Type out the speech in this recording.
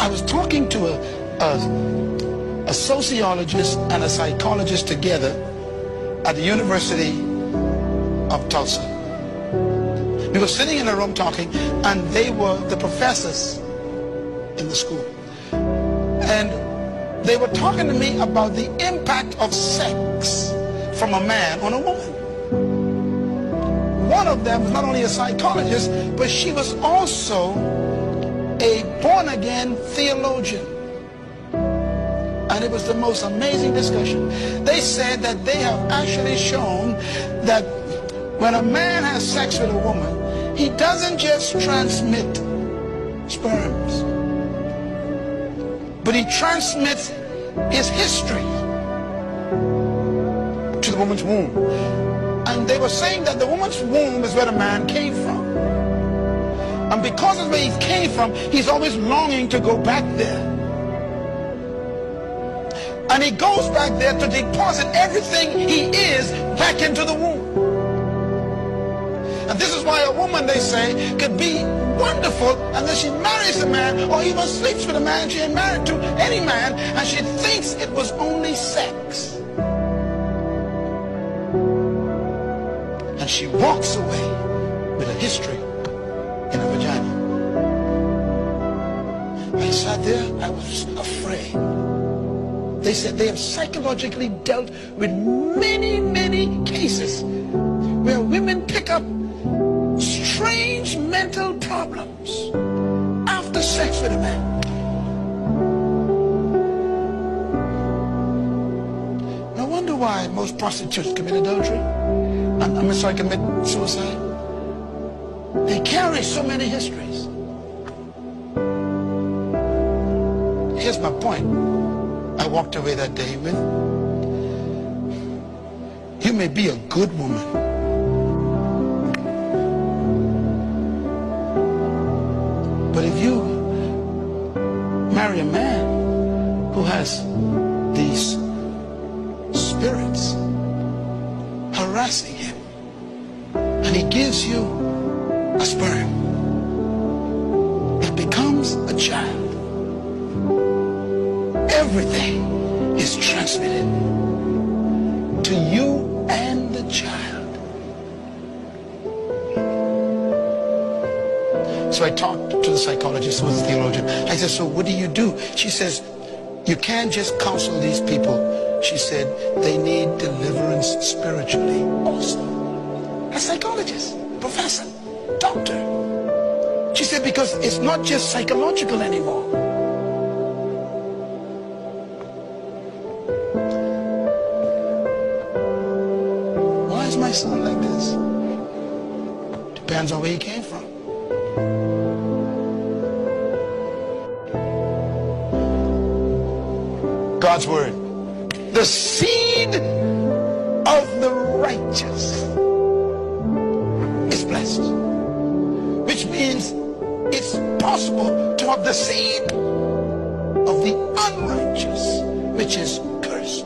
I was talking to a sociologist and a psychologist together at the University of Tulsa. We were sitting in a room talking, and they were the professors in the school. And they were talking to me about the impact of sex from a man on a woman. One of them was not only a psychologist, but she was also a born-again theologian. And it was the most amazing discussion. They said that they have actually shown that when a man has sex with a woman, he doesn't just transmit sperms, but he transmits his history to the woman's womb. And they were saying that the woman's womb is where the man came from. And because of where he came from, he's always longing to go back there. And he goes back there to deposit everything he is back into the womb. And this is why a woman, they say, could be wonderful unless she marries a man or even sleeps with a man she ain't married to, any man, and she thinks it was only sex. And she walks away with a history in her vagina. I sat there, I was afraid. They said they have psychologically dealt with many, many cases where women pick up strange mental problems after sex with a man. No wonder why most prostitutes commit adultery. Commit suicide. They carry so many histories. Here's my point. I walked away that day with: you may be a good woman, but if you marry a man who has these spirits harassing him, and he gives you a sperm, it becomes a child. Everything is transmitted to you and the child. So I talked to the psychologist who was a theologian. I said, so what do you do? She says, you can't just counsel these people. She said, they need deliverance spiritually also. A psychologist, professor, doctor. She said, because it's not just psychological anymore. Why is my son like this? Depends on where he came from. God's word. The seed of the righteous is blessed, which means it's possible to have the seed of the unrighteous, which is cursed.